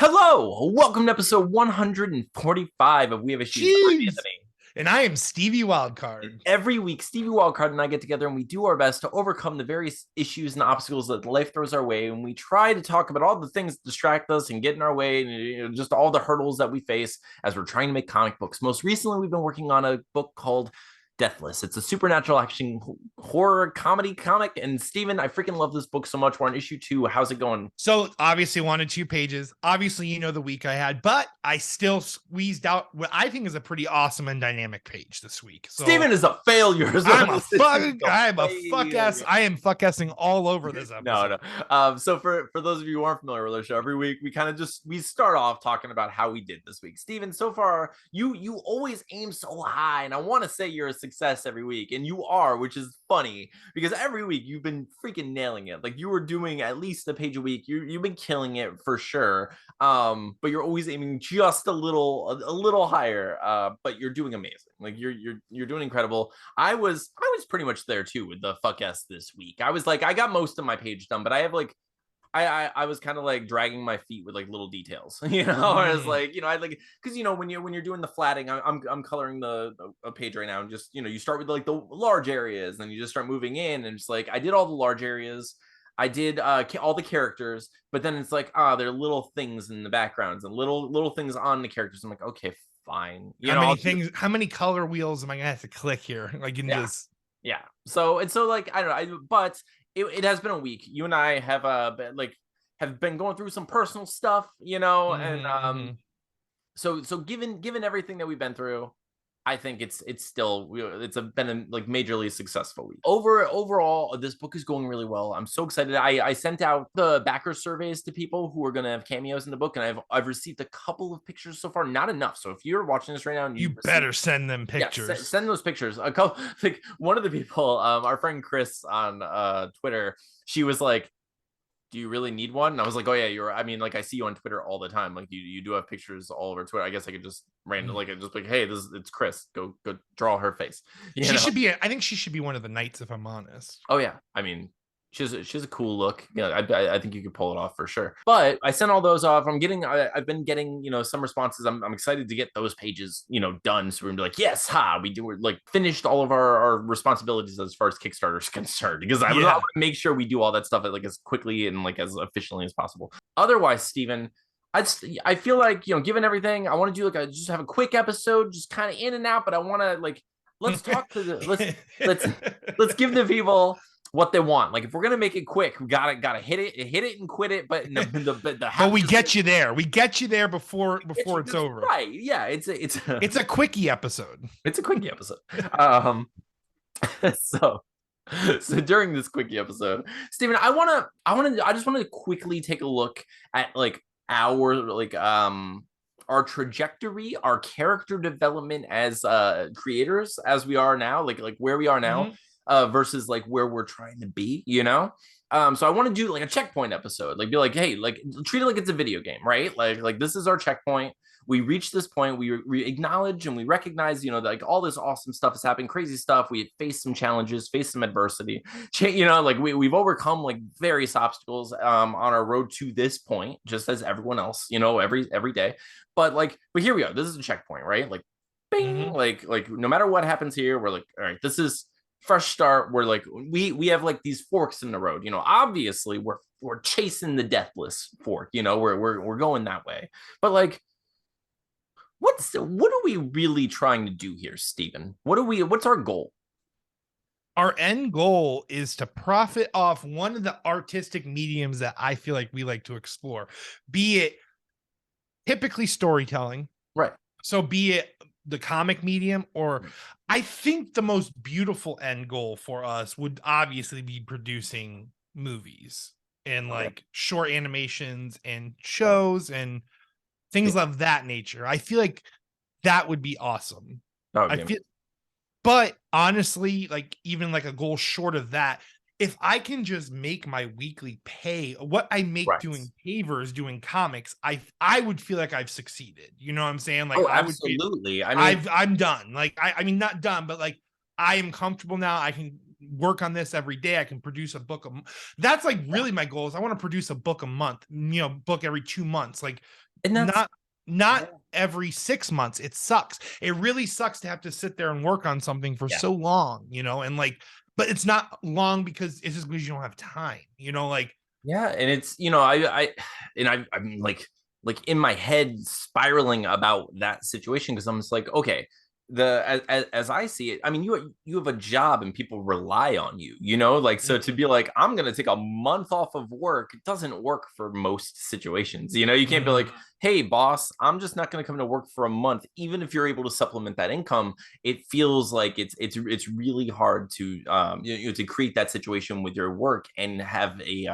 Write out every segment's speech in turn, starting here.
Hello, welcome to episode 145 of We Have Issues. I'm Jeez. Anthony. And I am Stevie Wildcard. Every week, Stevie Wildcard and I get together and we do our best to overcome the various issues and obstacles that life throws our way. And we try to talk about all the things that distract us and get in our way, and just all the hurdles that we face as we're trying to make comic books. Most recently, we've been working on a book called Deathless. It's a supernatural action horror comedy comic. And Steven, I freaking love this book so much. We're on issue 2. How's it going? So obviously wanted 2 pages. Obviously, you know the week I had, but I still squeezed out what I think is a pretty awesome and dynamic page this week. So Steven is a failure. I am fuck assing all over this episode. No. So for those of you who aren't familiar with our show, every week we kind of we start off talking about how we did this week. Steven, so far you always aim so high, and I want to say you're a success every week, and you are, which is funny because every week you've been freaking nailing it. Like, you were doing at least a page a week. You've been killing it for sure. But you're always aiming just a little higher. But you're doing amazing. Like, you're doing incredible. I was pretty much there too with the fuck s this week. I was like, I got most of my page done, but I have like I was kind of like dragging my feet with like little details, I was like, I like, because when you're doing the flatting, I'm coloring a page right now, and just you start with like the large areas, and you just start moving in, and it's like I did all the large areas, I did all the characters, but then it's like there are little things in the backgrounds and little things on the characters. I'm like, okay, fine. How many color wheels am I gonna have to click here? Like in this. Yeah. So like I don't know, but it has been a week. You and I have been going through some personal stuff, and so given everything that we've been through, I think it's been a like majorly successful week. Overall, this book is going really well. I'm so excited. I sent out the backer surveys to people who are going to have cameos in the book, and I've received a couple of pictures so far. Not enough. So if you're watching this right now, and you better send them pictures. Yeah, send those pictures. A couple, like one of the people, our friend Chris on Twitter, she was like, do you really need one? And I was like, oh yeah, I see you on Twitter all the time. Like you do have pictures all over Twitter. I guess I could just hey, it's Chris. Go draw her face. I think she should be one of the knights, if I'm honest. Oh yeah. I mean, she's a cool look. Yeah, I think you could pull it off for sure. But I sent all those off. I've been getting some responses. I'm excited to get those pages done. So we're gonna be like, yes, we're like finished all of our responsibilities as far as Kickstarter is concerned, because I want to make sure we do all that stuff like as quickly and like as efficiently as possible. Otherwise, Steven, I feel like given everything, I want to do just have a quick episode, just kind of in and out. But I want to let's talk to let's give the people what they want. Like, if we're gonna make it quick, we gotta hit it and quit it. But but we get you there. We get you there before it's over. Right? Yeah. It's a quickie episode. It's a quickie episode. So during this quickie episode, Steven, I just want to quickly take a look at like our trajectory, our character development as creators, as we are now, like where we are now. Versus like where we're trying to be, So I want to do like a checkpoint episode, like be like, hey, like treat it like it's a video game, right? Like this is our checkpoint. We reach this point, we acknowledge and we recognize, that like all this awesome stuff is happening, crazy stuff. We faced some challenges, faced some adversity, like we've overcome like various obstacles on our road to this point, just as everyone else, every day. But here we go. This is a checkpoint, right? Like, bing, like no matter what happens here, we're like, all right, this is fresh start. We're like, we have like these forks in the road, obviously we're chasing the deathless fork, we're going that way. But like, what are we really trying to do here, Steven? What's our goal? Our end goal is to profit off one of the artistic mediums that I feel like we like to explore, be it typically storytelling, right? So be it the comic medium, or I think the most beautiful end goal for us would obviously be producing movies and like short animations and shows and things of that nature. I feel like that would be awesome. But honestly, like even like a goal short of that, if I can just make my weekly pay what I make doing pavers, doing comics, I would feel like I've succeeded. You know what I'm saying? Like, absolutely. I'm done. Like, I mean, not done, but like, I am comfortable now. I can work on this every day. I can produce a book. That's like really my goal is I want to produce a book a month, book every 2 months. Like, And that's not every 6 months. It sucks. It really sucks to have to sit there and work on something for so long, and like, but it's not long because it's just because you don't have time, like. Yeah, and it's I'm like in my head spiraling about that situation because I'm just like, okay, as I see it, I mean, you have a job and people rely on you, like, so to be like, I'm gonna take a month off of work, it doesn't work for most situations. You can't be like, hey boss, I'm just not gonna come to work for a month. Even if you're able to supplement that income, it feels like it's really hard to to create that situation with your work and have a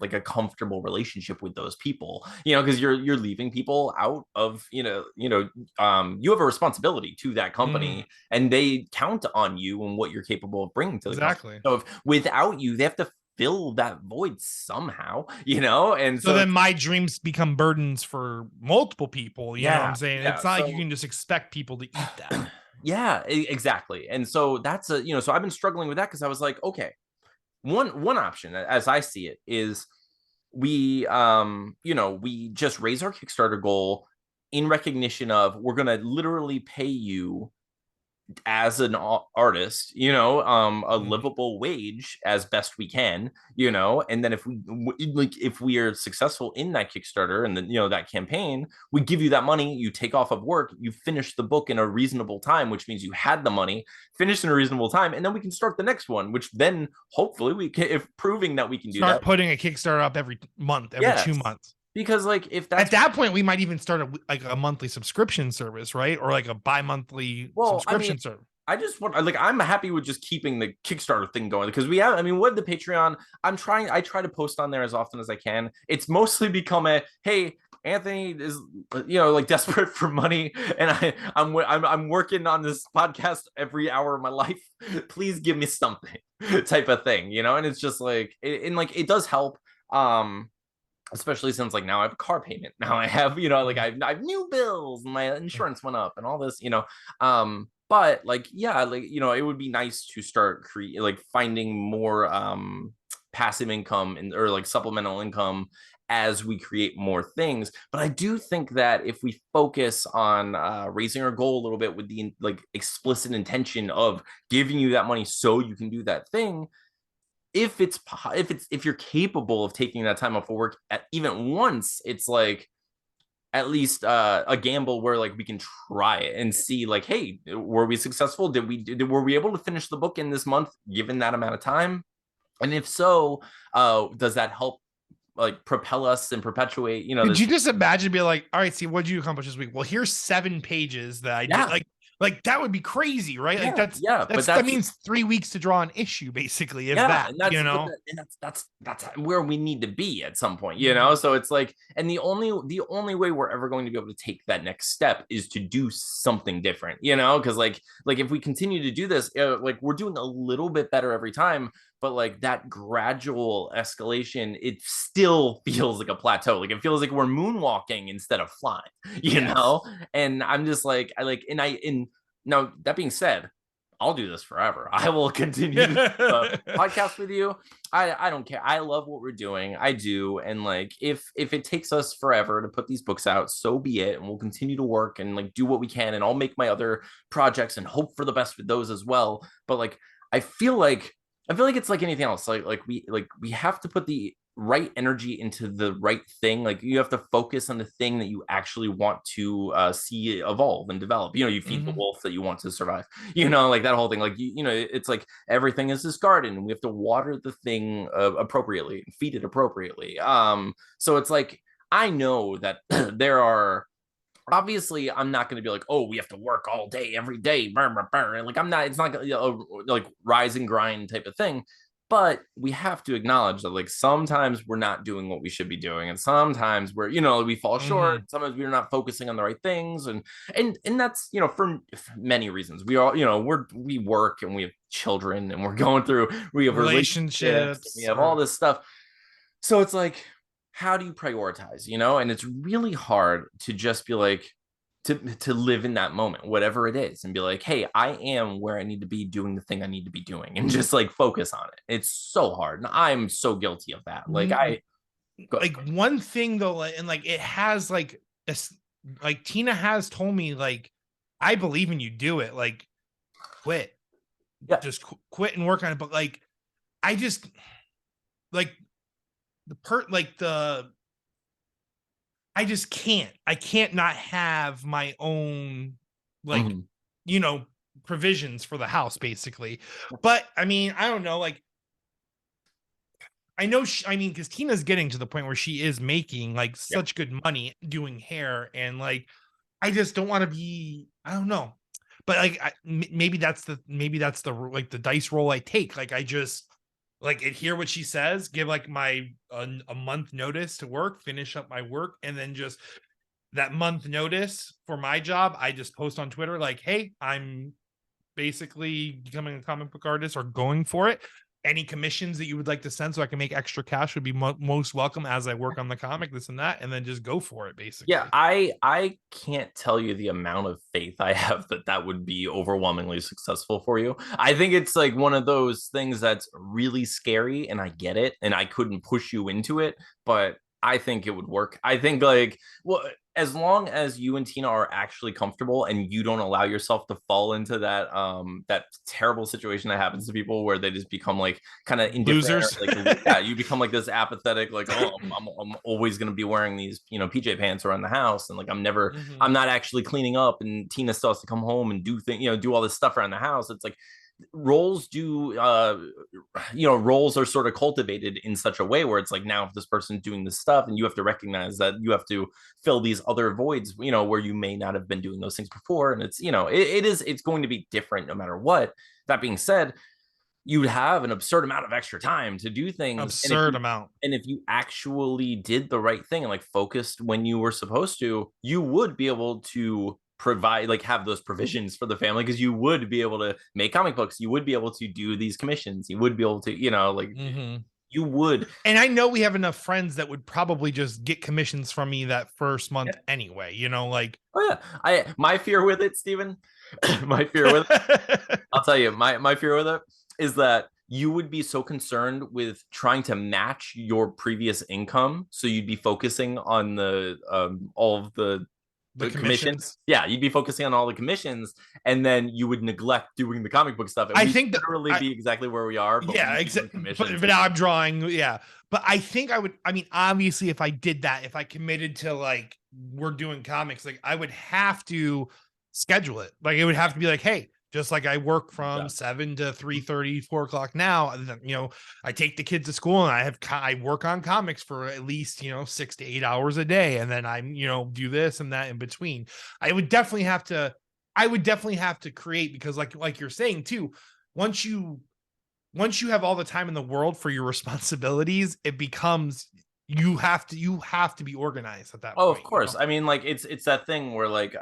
like a comfortable relationship with those people, because you're leaving people out of you have a responsibility to that company and they count on you and what you're capable of bringing to the company. So if without you, they have to fill that void somehow, and so then my dreams become burdens for multiple people. You know what I'm saying? It's not like you can just expect people to eat that. Yeah, exactly. And so that's so I've been struggling with that because I was like, okay, one option as I see it is we we just raise our Kickstarter goal in recognition of we're going to literally pay you as an artist, a livable wage as best we can, and then if we are successful in that Kickstarter and then that campaign, we give you that money, you take off of work, you finish the book in a reasonable time, which means you had the money finished in a reasonable time, and then we can start the next one, which then hopefully we can, if proving that we can do start putting a Kickstarter up every month, every 2 months. Because like if that's at that point, we might even start a monthly subscription service, right? Or like a bi-monthly subscription service. I just want I'm happy with just keeping the Kickstarter thing going because we have the Patreon. I try to post on there as often as I can. It's mostly become hey, Anthony is desperate for money and I'm working on this podcast every hour of my life. Please give me something type of thing, and it's just like it does help. Especially since now I have a car payment. Now I have, I have new bills and my insurance went up and all this, but it would be nice to start finding more passive income or supplemental income as we create more things. But I do think that if we focus on raising our goal a little bit with the explicit intention of giving you that money so you can do that thing, if you're capable of taking that time off of work even once, it's at least a gamble where we can try it and see hey, were we successful? Were we able to finish the book in this month given that amount of time? And if so, does that help propel us and perpetuate Could you just imagine being all right, see, what did you accomplish this week? Well, here's 7 pages that I did. That would be crazy, right? That means 3 weeks to draw an issue, basically. That's where we need to be at some point, So it's and the only way we're ever going to be able to take that next step is to do something different, because if we continue to do this, we're doing a little bit better every time, but that gradual escalation, it still feels like a plateau. It feels like we're moonwalking instead of flying, you know? And I'm just now that being said, I'll do this forever. I will continue to podcast with you. I don't care. I love what we're doing. I do. And if it takes us forever to put these books out, so be it. And we'll continue to work and do what we can. And I'll make my other projects and hope for the best with those as well. But I feel like it's like anything else. We have to put the right energy into the right thing. You have to focus on the thing that you actually want to see evolve and develop. You feed the wolf that you want to survive. That whole thing. It's everything is this garden, and we have to water the thing appropriately and feed it appropriately. So it's I know that there are. Obviously, I'm not going to be oh, we have to work all day, every day. Burn. I'm not, it's not rise and grind type of thing. But we have to acknowledge that sometimes we're not doing what we should be doing. And sometimes we're, we fall short. Sometimes we're not focusing on the right things. And that's, for many reasons. We all, we work and we have children and we have relationships. We have all this stuff. So it's how do you prioritize, and it's really hard to just be to live in that moment, whatever it is, and be hey, I am where I need to be doing the thing I need to be doing, and just focus on it. It's so hard, and I'm so guilty of that. One thing though, and it has like Tina has told me, like, I believe in you, do it, like, quit, Yeah. just quit and work on it. But like, I just like I just I can't not have my own, like, Mhm. you know, provisions for the house basically. But I mean, I don't know, like, I know I mean, because Tina's getting to the point where she is making like Yeah. such good money doing hair, and like, I just don't want to be, I don't know. But like, maybe that's the like the dice roll I take. Like, I just like hear what she says, give like my a month notice to work, finish up my work, and then just that month notice for my job, I just post on Twitter like, hey, I'm basically becoming a comic book artist or going for it. Any commissions that you would like to send so I can make extra cash would be most welcome as I work on the comic, this and that, and then just go for it basically. Yeah, I can't tell you the amount of faith I have that that would be overwhelmingly successful for you. I think it's like one of those things that's really scary, and I get it, and I couldn't push you into it, but I think it would work. I think like, well, as long as you and Tina are actually comfortable and you don't allow yourself to fall into that terrible situation that happens to people where they just become like kind of indifferent, Losers. or like, yeah, you become like this apathetic, like, oh, I'm always going to be wearing these, PJ pants around the house, and like I'm not actually cleaning up, and Tina still has to come home and do things, do all this stuff around the house. It's like roles do roles are sort of cultivated in such a way where it's like, now if this person's doing this stuff, and you have to recognize that you have to fill these other voids, where you may not have been doing those things before, and it's it's going to be different no matter what. That being said, you'd have an absurd amount of extra time to do things, Absurd amount. and if you actually did the right thing and like focused when you were supposed to, you would be able to provide, like, have those provisions for the family, because you would be able to make comic books, you would be able to do these commissions, you would be able to, like, you would. And I know we have enough friends that would probably just get commissions from me that first month anyway, like. Oh yeah, my fear with it, Steven, my fear with it, I'll tell you, my fear with it is that you would be so concerned with trying to match your previous income, so you'd be focusing on the all of the commissions. Yeah, you'd be focusing on all the commissions, and then you would neglect doing the comic book stuff. And I think that literally be exactly where we are. But yeah, exactly. But now I'm drawing. Yeah, but I think I would. I mean, obviously, if I did that, if I committed to like we're doing comics, like I would have to schedule it. Like it would have to be like, hey, just like I work from 7 to 3:30, 4 o'clock now. And then, I take the kids to school and I work on comics for at least, 6 to 8 hours a day. And then I'm, do this and that in between. I would definitely have to create, because like you're saying too, once you have all the time in the world for your responsibilities, it becomes, you have to be organized at that point. Of course. I mean, like, it's that thing where like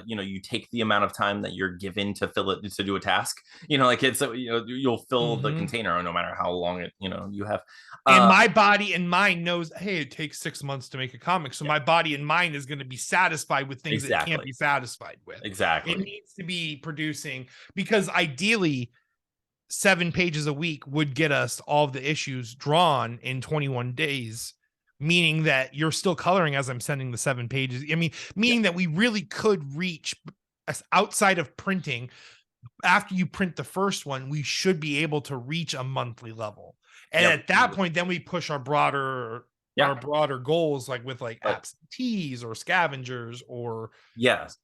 you take the amount of time that you're given to fill it, to do a task, like it's you'll fill the container no matter how long it you have. And my body and mind knows, hey, it takes 6 months to make a comic, so my body and mind is going to be satisfied with things that it can't be satisfied with. Exactly. It needs to be producing, because ideally 7 pages a week would get us all of the issues drawn in 21 days, meaning that you're still coloring as I'm sending the 7 pages. I mean, meaning that we really could reach, outside of printing, after you print the first one, we should be able to reach a monthly level. And at that point, then we push our broader goals, like with like absentees or scavengers or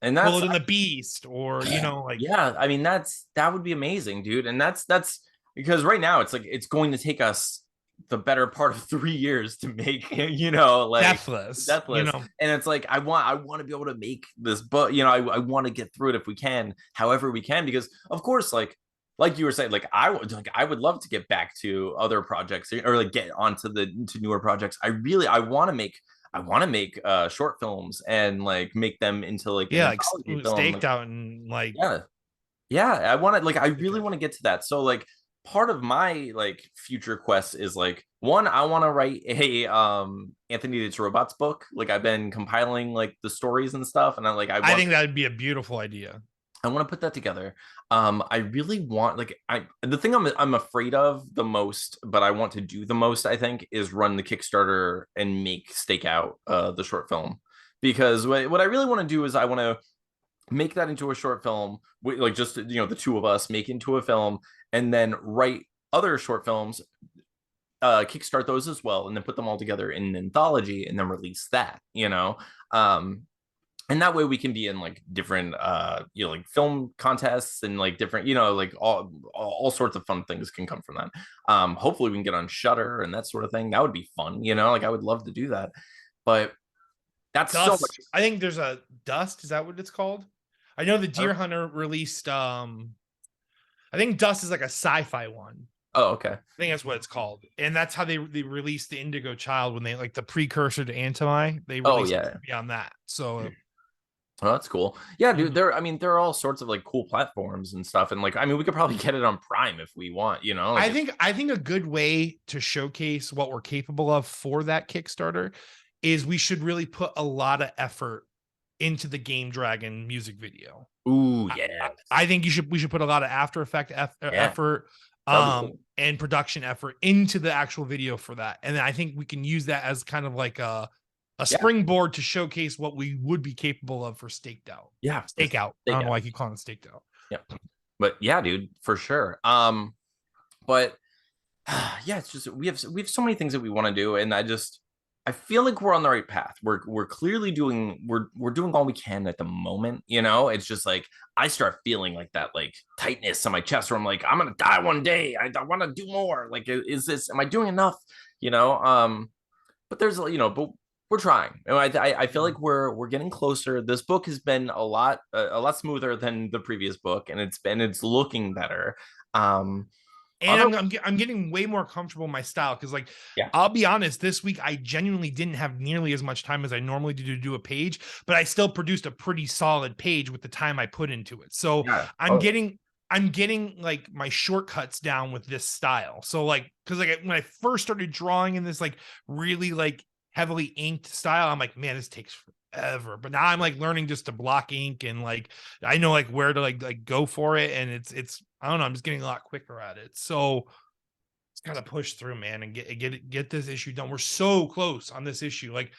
and that's Bullet and the Beast, or like, I mean, that would be amazing, dude. And that's because right now it's like it's going to take us the better part of 3 years to make like deathless, and it's like I want to be able to make this, but I want to get through it if we can, however we can, because of course, like you were saying, like I would love to get back to other projects, or like get onto to newer projects. I want to make short films and like make them into like like staked out, and like I want to, like, I really want to get to that. So like part of my like future quest is like, one, I want to write a Anthony Dates Robots book. Like I've been compiling like the stories and stuff, and I think that would be a beautiful idea. I want to put that together. I really want, like, the thing I'm afraid of the most, but I want to do the most, I think, is run the Kickstarter and make Stakeout the short film, because what I really want to do is I want to make that into a short film, like just the two of us make into a film, and then write other short films, kickstart those as well, and then put them all together in an anthology and then release that. Um, and that way we can be in like different like film contests and like different like all sorts of fun things can come from that. Hopefully we can get on Shutter and that sort of thing. That would be fun, like I would love to do that, but that's so much. Dust. I think there's a Dust. Is that what it's called? I know the Deer Hunter released. I think Dust is like a sci-fi one. Oh, okay. I think that's what it's called, and that's how they released the Indigo Child when they like the precursor to Anthony. They released beyond that. So. Oh, that's cool. Yeah, dude. There are all sorts of like cool platforms and stuff, and like, we could probably get it on Prime if we want. Like, I think a good way to showcase what we're capable of for that Kickstarter is we should really put a lot of effort into the Game Dragon music video. Ooh, yeah. I think we should put a lot of After Effect effort, and production effort into the actual video for that, and then I think we can use that as kind of like a springboard to showcase what we would be capable of for Staked Out. Yeah. Stakeout. I don't know why I keep calling it Staked Out. Yeah. But yeah, dude, for sure. But yeah, it's just we have so many things that we want to do, and I feel like we're on the right path. We're clearly doing we're doing all we can at the moment. It's just like I start feeling like that like tightness on my chest where I'm like, I'm gonna die one day. I want to do more. Like, am I doing enough? But there's but we're trying. I feel like we're getting closer. This book has been a lot smoother than the previous book, and it's looking better. And I'm getting way more comfortable in my style because, like, I'll be honest, this week I genuinely didn't have nearly as much time as I normally do to do a page, but I still produced a pretty solid page with the time I put into it. So I'm getting like my shortcuts down with this style. So like, because like when I first started drawing in this like really like heavily inked style, I'm like, man, this takes forever. But now I'm like learning just to block ink and like I know like where to like go for it, and it's I don't know, I'm just getting a lot quicker at it. So it's gotta push through, man, and get this issue done. We're so close on this issue. Like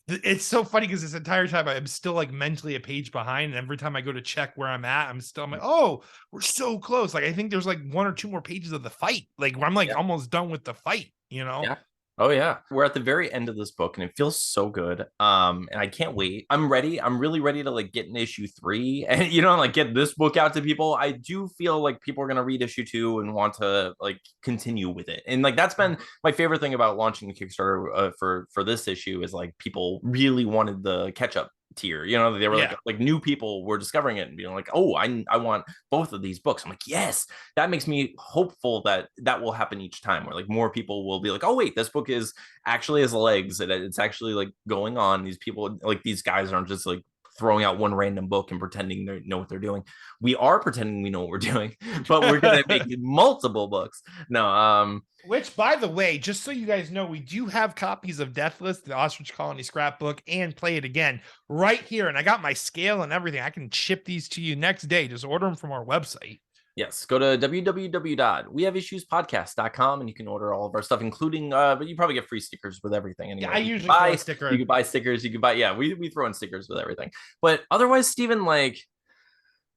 it's so funny because this entire time I'm still like mentally a page behind, and every time I go to check where I'm at, I'm like, oh, we're so close. Like I think there's like 1 or 2 more pages of the fight. Like I'm like almost done with the fight, Yeah. Oh yeah, we're at the very end of this book, and it feels so good. And I can't wait. I'm ready. I'm really ready to like get in issue 3, and like get this book out to people. I do feel like people are gonna read issue 2 and want to like continue with it. And like that's been my favorite thing about launching the Kickstarter for this issue is like people really wanted the catch up tier. They were like new people were discovering it and being like, oh, I want both of these books. I'm like, yes, that makes me hopeful that will happen each time, where like more people will be like, oh wait, this book is actually has legs, and it's actually like going on. These people, like these guys, aren't just like throwing out one random book and pretending they know what they're doing. We are pretending we know what we're doing, but we're gonna make multiple books. No, which, by the way, just so you guys know, we do have copies of Deathless, the Ostrich Colony scrapbook, and Play It Again right here. And I got my scale and everything. I can ship these to you next day. Just order them from our website. Yes, go to www.wehaveissuespodcast.com and you can order all of our stuff, including but you probably get free stickers with everything anyway. Yeah, I usually buy a sticker. You can buy stickers, you can buy, we throw in stickers with everything. But otherwise, Steven, like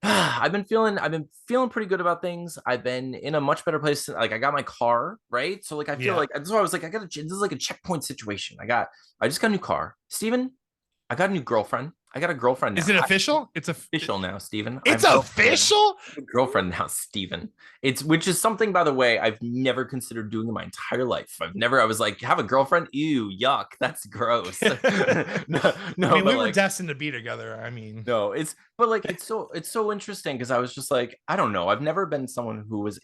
I've been feeling pretty good about things. I've been in a much better place. Like I got my car, right? So like I feel like that's why I was like, this is like a checkpoint situation. I just got a new car. Steven, I got a new girlfriend. I got a girlfriend now. Is it official? It's official now, Steven. It's official? Girlfriend now, Steven. Which is something, by the way, I've never considered doing in my entire life. I was like, have a girlfriend? Ew, yuck. That's gross. no, I mean, we were destined to be together. I mean, no, it's so interesting because I was just like, I don't know. I've never been someone who was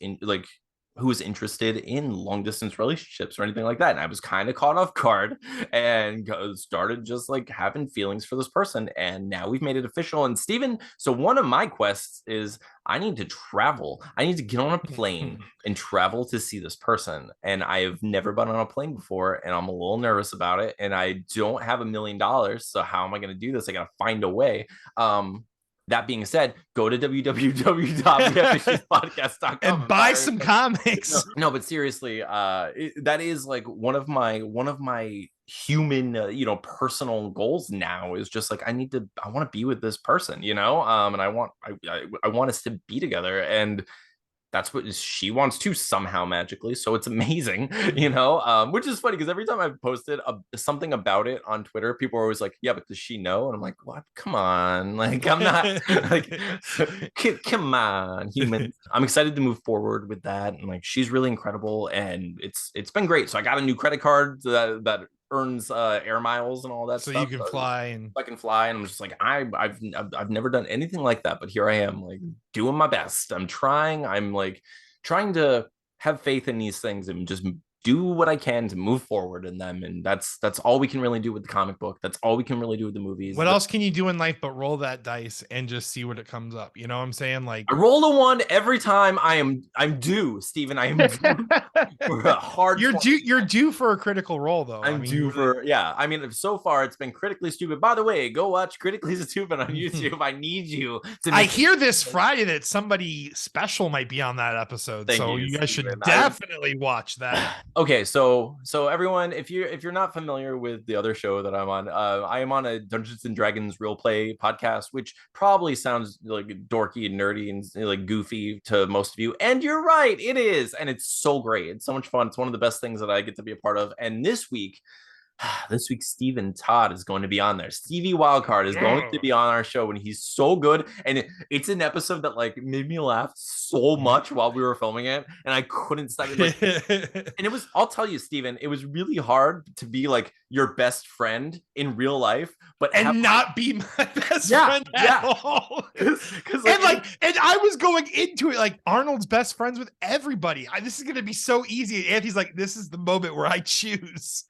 interested in long distance relationships or anything like that. And I was kind of caught off guard and started just like having feelings for this person. And now we've made it official. And Steven, so one of my quests is I need to travel. I need to get on a plane and travel to see this person. And I have never been on a plane before. And I'm a little nervous about it. And I don't have $1 million. So how am I going to do this? I got to find a way. that being said, go to www.wehaveissuespodcast.com and buy some comics. No, but seriously, that is like one of my human, personal goals now is just like I want to be with this person, and I want us to be together, and that's what she wants to somehow magically. So it's amazing, which is funny because every time I've posted something about it on Twitter, people are always like, yeah, but does she know? And I'm like, what? Come on. Like, I'm not like, come on, humans. I'm excited to move forward with that. And like, she's really incredible. And it's been great. So I got a new credit card that earns air miles and all that so stuff. You can fly and I can fly, and I'm just like I've never done anything like that, but here I am, like doing my best. I'm like trying to have faith in these things and just do what I can to move forward in them, and that's all we can really do with the comic book. That's all we can really do with the movies. What else can you do in life but roll that dice and just see what it comes up? You know what I'm saying? Like, I roll a 1 every time. I'm due, Steven. I am due for a hard. You're due for a critical role, though. I'm due for I mean, so far it's been Critically Stupid. By the way, go watch Critically Stupid on YouTube. I need you to. I hear this Friday that somebody special might be on that episode, so you guys should definitely watch that. Okay, so everyone, if you're not familiar with the other show that I'm on, I am on a Dungeons and Dragons real play podcast, which probably sounds like dorky and nerdy and like goofy to most of you, and you're right, it is, and it's so great. It's so much fun. It's one of the best things that I get to be a part of. And this week, Stephen Todd is going to be on there. Stevie Wildcard is going to be on our show, and he's so good. And it's an episode that like made me laugh so much while we were filming it, and I couldn't stop it. And it was, I'll tell you, Stephen, it was really hard to be like your best friend in real life, but not be my best friend at all. And I was going into it like Arnold's best friends with everybody. This is gonna be so easy. And he's like, this is the moment where I choose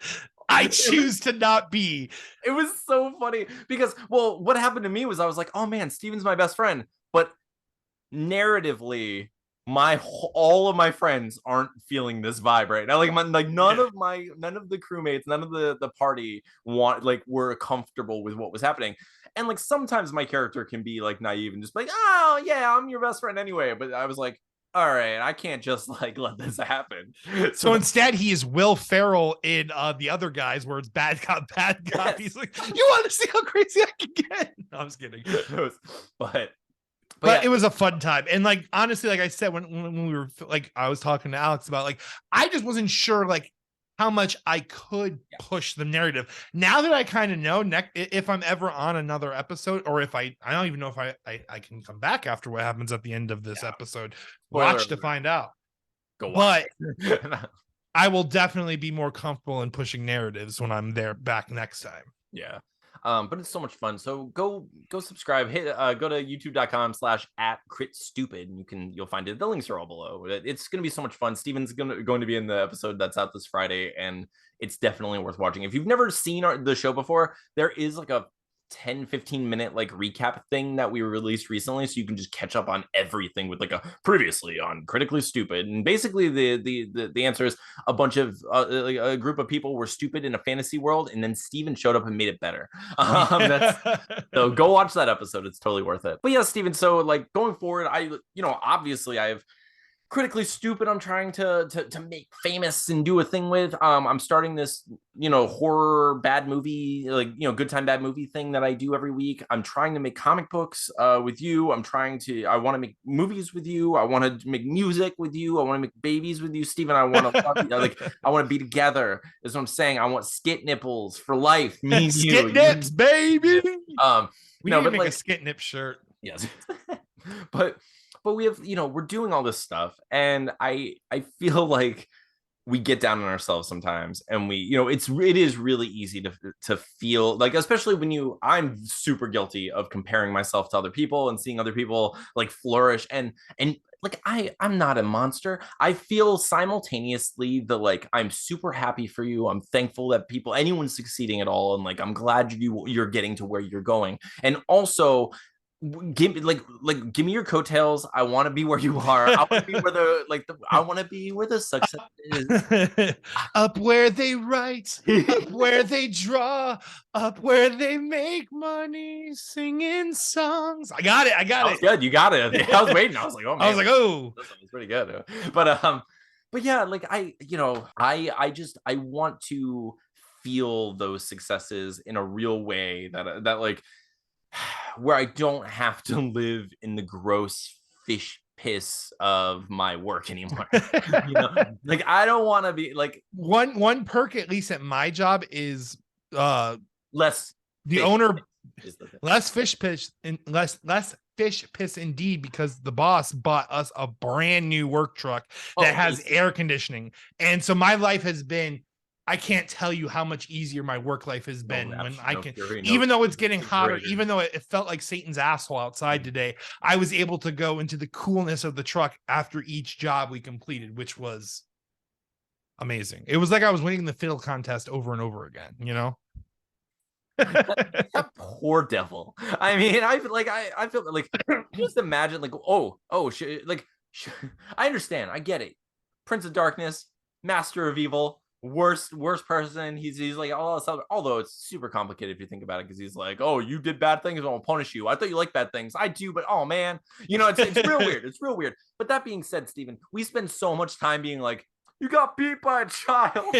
to not be. It was so funny because, well, what happened to me was I was like, oh man, Steven's my best friend. But narratively, all of my friends aren't feeling this vibe right now. Like none of the crewmates, none of the party were comfortable with what was happening. And like sometimes my character can be like naive and just be like, oh yeah, I'm your best friend anyway. But I was like, all right, I can't just like let this happen. So instead, he is Will Ferrell in the other guys, where it's bad cop, bad cop. Yes. He's like, you want to see how crazy I can get? No, I'm just kidding. But yeah. It was a fun time. And like honestly, like I said, when we were like, I was talking to Alex about like, I just wasn't sure like how much I could push the narrative. Now that I kind of know, if I'm ever on another episode, or if I don't even know if I can come back after what happens at the end of this episode. Watch to find out. Go watch. But I will definitely be more comfortable in pushing narratives when I'm there back next time. Yeah. But it's so much fun. So go subscribe. Go to youtube.com/@critstupid and you'll find it. The links are all below. It's gonna be so much fun. Steven's going to be in the episode that's out this Friday, and it's definitely worth watching. If you've never seen the show before, there is like a 10-15 minute like recap thing that we released recently, so you can just catch up on everything with like a previously on Critically Stupid. And basically the answer is a bunch of like a group of people were stupid in a fantasy world, and then Steven showed up and made it better. So go watch that episode. It's totally worth it. But yeah, Steven, so like going forward, obviously I have Critically Stupid I'm trying to make famous and do a thing with. I'm starting this horror bad movie, like good time bad movie thing that I do every week. I'm trying to make comic books with you. I want to make movies with you. I want to make music with you. I want to make babies with you, Steven. I want to I want to be together. Is what I'm saying. I want skit nipples for life. Me and you. Skit nips, baby. We need to make like, a skit nip shirt. Yes. But we have, we're doing all this stuff, and I feel like we get down on ourselves sometimes, and it is really easy to feel like, especially when I'm super guilty of comparing myself to other people and seeing other people like flourish, and like I'm not a monster. I feel simultaneously like I'm super happy for you. I'm thankful that anyone's succeeding at all, and like I'm glad you're getting to where you're going, and also give me give me your coattails. I want to be where you are. I want to be where I want to be where the success is. Up where they write, up where they draw, up where they make money, singing songs. I got it. That was good. You got it. I was waiting. I was like, oh man. I was like, oh, this was pretty good. But yeah, like I want to feel those successes in a real way that like where I don't have to live in the gross fish piss of my work anymore. Like I don't want to be like one perk, at least at my job, is less the owner less fish piss and less fish piss indeed, because the boss bought us a brand new work truck that has air conditioning. And so my life has been, I can't tell you how much easier my work life has been when I can, even though it's getting hotter, even though it felt like Satan's asshole outside today, I was able to go into the coolness of the truck after each job we completed, which was amazing. It was like I was winning the fiddle contest over and over again, you know? That poor devil. I mean, I feel like just imagine like, I understand. I get it. Prince of Darkness, Master of Evil, worst person. He's like all that stuff. Although it's super complicated if you think about it, because he's like, oh, you did bad things, I'll punish you. I thought you liked bad things. I do, but oh man, it's real weird. It's real weird. But that being said, Steven, we spend so much time being like, you got beat by a child.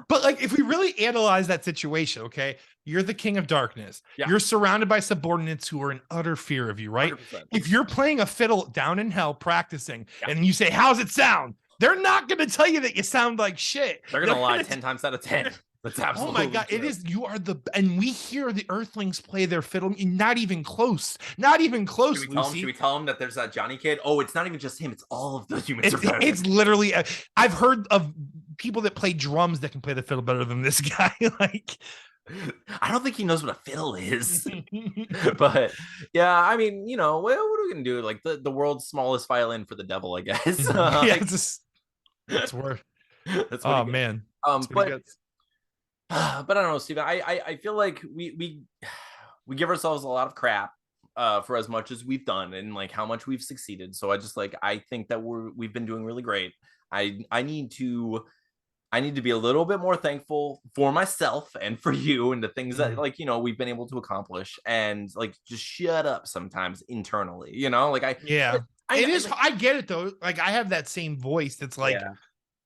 But like, if we really analyze that situation, okay, you're the king of darkness. Yeah. You're surrounded by subordinates who are in utter fear of you, right? 100%. If you're playing a fiddle down in hell practicing, and you say, how's it sound? They're not going to tell you that you sound like shit. They're going to lie 10 times out of 10. That's absolutely. Oh my God. True. It is. You are and we hear the Earthlings play their fiddle. Not even close. Not even close. Should we tell him that there's that Johnny kid? Oh, it's not even just him. It's all of the humans. It's literally. I've heard of people that play drums that can play the fiddle better than this guy. Like, I don't think he knows what a fiddle is. But yeah, I mean, what are we gonna do? Like the world's smallest violin for the devil, I guess. Yeah, it's worth. Oh man. But I don't know, Steven. I feel like we give ourselves a lot of crap for as much as we've done and like how much we've succeeded. So I think that we've been doing really great. I need to be a little bit more thankful for myself and for you and the things that we've been able to accomplish, and like just shut up sometimes internally. I get it though. Like I have that same voice that's like. Yeah.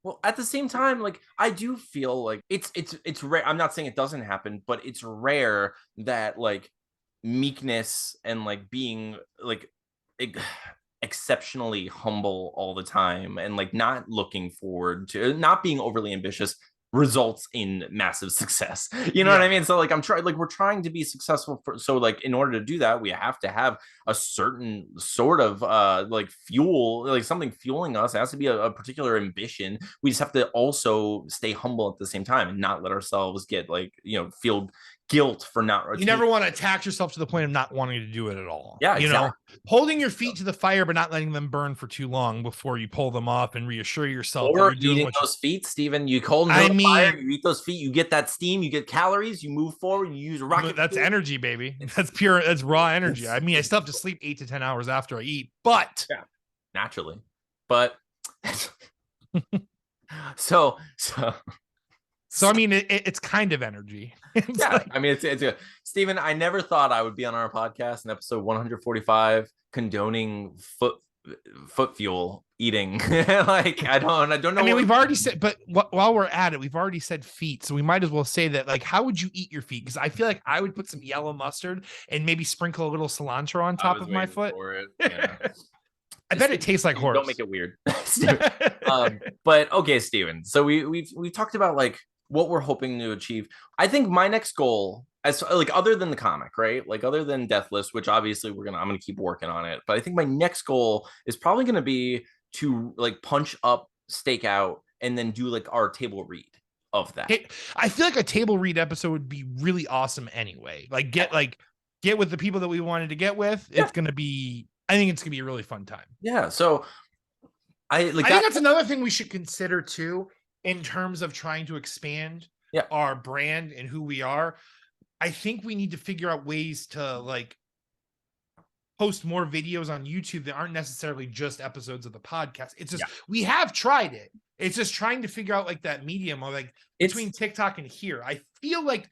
Well, at the same time, like I do feel like it's rare. I'm not saying it doesn't happen, but it's rare that like meekness and like being like exceptionally humble all the time and like not looking forward to, not being overly ambitious results in massive success. You know what I mean? So like we're trying to be successful so like in order to do that, we have to have a certain sort of like fuel, like something fueling us. It has to be a particular ambition. We just have to also stay humble at the same time and not let ourselves get like feel guilt for not. You never want to tax yourself to the point of not wanting to do it at all. Yeah, exactly. Holding your feet to the fire but not letting them burn for too long before you pull them off and reassure yourself. Or eating those feet, Steven. You hold them to the fire, you eat those feet, you get that steam, you get calories, you move forward, you use a rocket. That's fuel. Energy, baby. That's pure. That's raw energy. I mean, I still have to sleep 8 to 10 hours after I eat, but naturally. But so I mean, it's kind of energy. I mean, it's Steven, I never thought I would be on our podcast in episode 145 condoning foot fuel eating. Like I don't know. I mean, we've already said, but while we're at it, we've already said feet, so we might as well say that. Like, how would you eat your feet? Because I feel like I would put some yellow mustard and maybe sprinkle a little cilantro on top of my foot. Yeah. I bet it tastes like horse. Don't make it weird. But okay, Steven. So we talked about like what we're hoping to achieve. I think my next goal, as like other than the comic, right? Like other than Deathless, which obviously I'm gonna keep working on it. But I think my next goal is probably gonna be to like punch up, stake out, and then do like our table read of that. I feel like a table read episode would be really awesome anyway. Like get with the people that we wanted to get with. It's gonna be. I think it's gonna be a really fun time. Yeah. So I think that's another thing we should consider too, in terms of trying to expand our brand and who we are. I think we need to figure out ways to like post more videos on YouTube that aren't necessarily just episodes of the podcast. It's just Yeah. we have tried it. It's just trying to figure out like that medium or like between TikTok and here. I feel like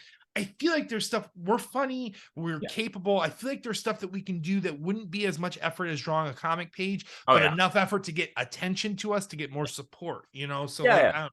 there's stuff we're funny, we're capable. I feel like there's stuff that we can do that wouldn't be as much effort as drawing a comic page, but enough effort to get attention to us to get more support, you know? So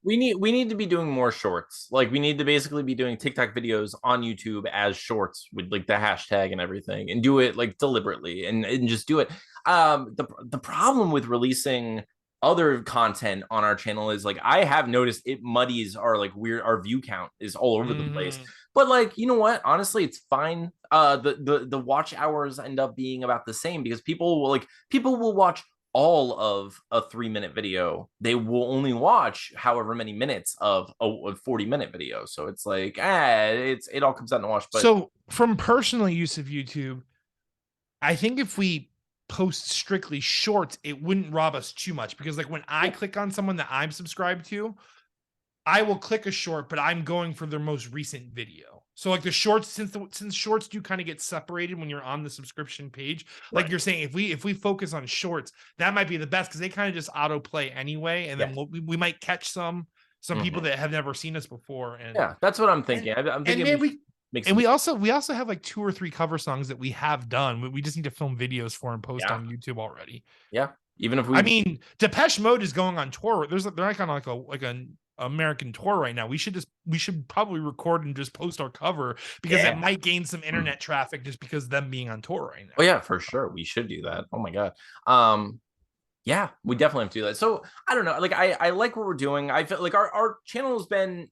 we need to be doing more shorts. Like we need to basically be doing TikTok videos on YouTube as shorts with like the hashtag and everything, and do it like deliberately and just do it. The problem with releasing other content on our channel is like I have noticed it muddies our view count is all over the place. But like, you know what? Honestly, it's fine. The watch hours end up being about the same because people will watch all of a 3-minute video. They will only watch however many minutes of a 40-minute video. So it's like, it all comes out in the wash. But so from personal use of YouTube, I think if we post strictly shorts, it wouldn't rob us too much because like when I click on someone that I'm subscribed to, I will click a short, but I'm going for their most recent video. So like the shorts, since shorts do kind of get separated when you're on the subscription page, like you're saying, if we focus on shorts, that might be the best because they kind of just autoplay anyway, and then we might catch some people that have never seen us before. And that's what I'm thinking. I'm thinking. We also have like 2 or 3 cover songs that we have done. We just need to film videos for and post on YouTube already. Yeah, even if I mean, Depeche Mode is going on tour. They're like on like an American tour right now. We should probably record and just post our cover because it might gain some internet traffic just because of them being on tour right now. Oh yeah, for sure. We should do that. Oh my god. Yeah, we definitely have to do that. So I don't know. Like I like what we're doing. I feel like our channel been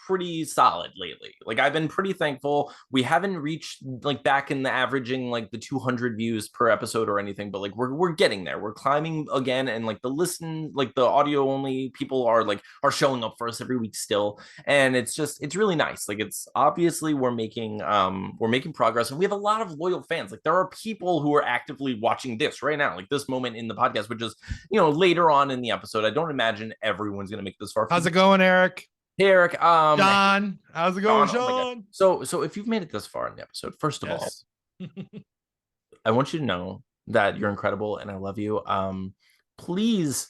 pretty solid lately. Like I've been pretty thankful. We haven't reached like back in the averaging like the 200 views per episode or anything, but like we're getting there. We're climbing again, and like the audio only people are showing up for us every week still, and it's really nice. Like it's obviously we're making progress, and we have a lot of loyal fans. Like there are people who are actively watching this right now, like this moment in the podcast, which is later on in the episode. I don't imagine everyone's gonna make this far. How's it going, Eric? Hey, Eric. John, how's it going, Sean? So if you've made it this far in the episode, first of all, I want you to know that you're incredible and I love you. Please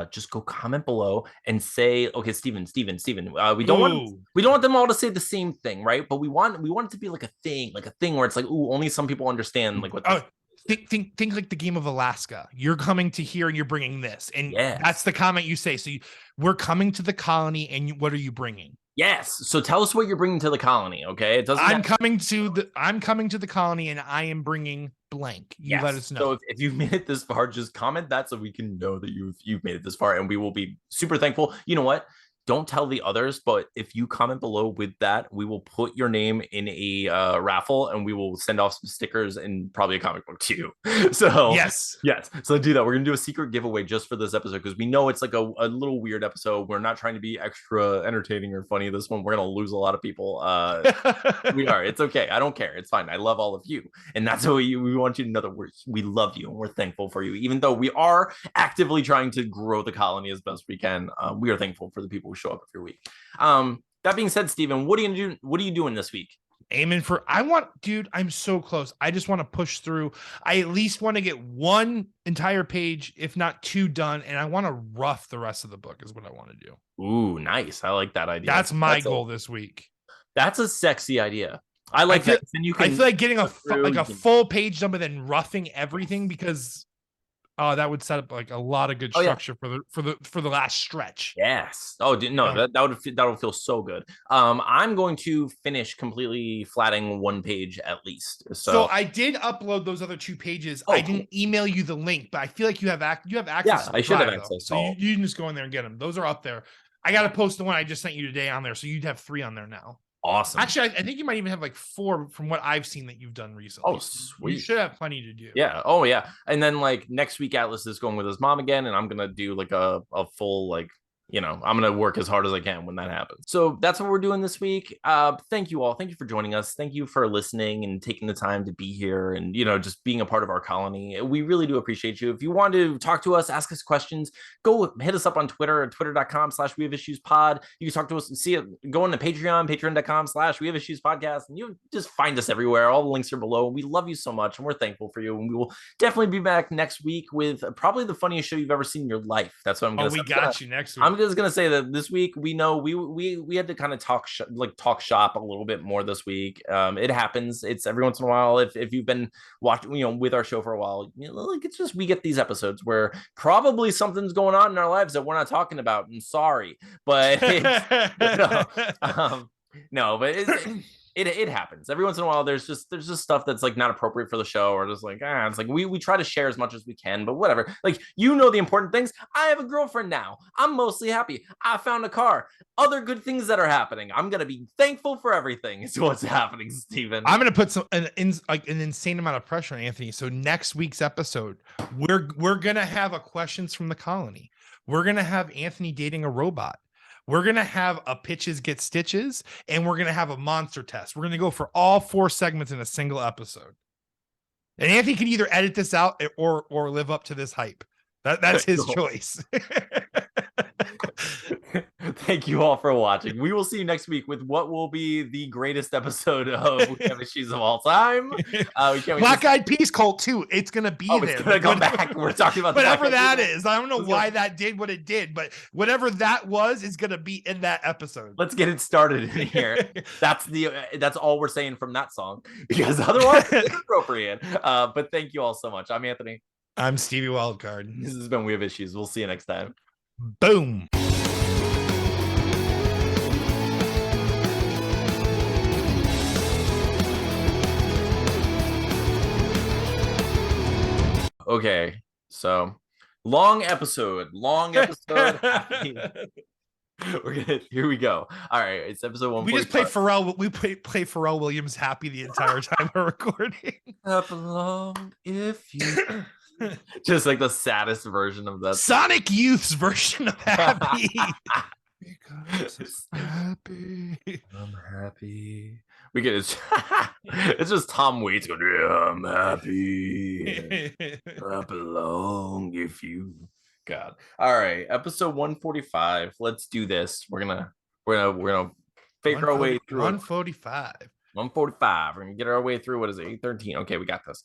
just go comment below and say, okay, Steven. We don't want them all to say the same thing, right? But we want it to be like a thing where it's like, ooh, only some people understand like what this think like the game of Alaska. You're coming to here and you're bringing this, and that's the comment you say. So we're coming to the colony, and what are you bringing? Yes. So tell us what you're bringing to the colony. Okay. It doesn't. I'm coming to the colony, and I am bringing blank. You let us know. So if you've made it this far, just comment that so we can know that you've made it this far, and we will be super thankful. You know what? Don't tell the others, but if you comment below with that, we will put your name in a raffle, and we will send off some stickers and probably a comic book to you. So yes. So do that. We're gonna do a secret giveaway just for this episode because we know it's like a little weird episode. We're not trying to be extra entertaining or funny. This one we're gonna lose a lot of people. We are. It's okay. I don't care. It's fine. I love all of you, and that's what we want you to know that we love you and we're thankful for you, even though we are actively trying to grow the colony as best we can. We are thankful for the people who show up every week. That being said, Steven, what are you gonna do? What are you doing this week? Aiming for I'm so close. I just want to push through. I at least want to get 1 entire page, if not 2 done, and I want to rough the rest of the book is what I want to do. Ooh, nice. I like that idea. That's my goal this week. That's a sexy idea. I like that. Then you can I feel like getting a full page done, but then roughing everything because that would set up like a lot of good structure for the last stretch. Yes. Oh no, that would feel so good. I'm going to finish completely flatting 1 page at least. So I did upload those other 2 pages. I didn't email you the link, but I feel like you have access. Yeah, I should have access. So you can just go in there and get them. Those are up there. I got to post the one I just sent you today on there, so you'd have 3 on there now. Awesome. Actually, I think you might even have like 4 from what I've seen that you've done recently. Oh, sweet. You should have plenty to do. Yeah. Oh, yeah. And then like next week, Atlas is going with his mom again, and I'm gonna do like a full like I'm going to work as hard as I can when that happens. So that's what we're doing this week. Thank you all. Thank you for joining us. Thank you for listening and taking the time to be here and, just being a part of our colony. We really do appreciate you. If you want to talk to us, ask us questions, go hit us up on Twitter at twitter.com/wehaveissuespod. You can talk to us and see it. Go on to patreon.com/wehaveissuespodcast, and you just find us everywhere. All the links are below. We love you so much and we're thankful for you. And we will definitely be back next week with probably the funniest show you've ever seen in your life. That's what I'm going to say. We got you next week. I'm just gonna say that this week we know we had to kind of talk shop a little bit more this week. It happens. It's every once in a while. If you've been watching, with our show for a while, it's just we get these episodes where probably something's going on in our lives that we're not talking about. I'm sorry, but no, but it happens every once in a while. There's just stuff that's like not appropriate for the show, or just like it's like we try to share as much as we can, but whatever. Like, the important things. I have a girlfriend now. I'm mostly happy. I found a car. Other good things that are happening. I'm gonna be thankful for everything. Is what's happening, Steven. I'm gonna put an insane amount of pressure on Anthony. So next week's episode, we're gonna have a questions from the colony. We're gonna have Anthony dating a robot. We're going to have a pitches get stitches, and we're going to have a monster test. We're going to go for all 4 segments in a single episode. And Anthony can either edit this out or live up to this hype. That's his choice. Thank you all for watching. We will see you next week with what will be the greatest episode of We Have Issues of all time. Black Eyed Peas cult too. It's gonna be there. It's gonna come back. We're talking about whatever that is. I don't know why that did what it did, but whatever that was is gonna be in that episode. Let's get it started in here. That's all we're saying from that song, because otherwise it's inappropriate. But thank you all so much. I'm Anthony. I'm Stevie Wildcard. This has been We Have Issues. We'll see you next time. Boom. Okay, so long episode. Here we go. All right, it's episode 1. We just play Pharrell. We play Pharrell Williams "Happy" the entire time we're recording. Up along if you. Just like the saddest version of that. Sonic Youth's version of "Happy." Because I'm happy. I'm happy. We get it's just Tom Waits going, yeah, I'm happy. Up along if you. God. All right, episode 145. Let's do this. We're gonna fake our way through 145. 145. We're gonna get our way through. What is it? 8:13. Okay, we got this.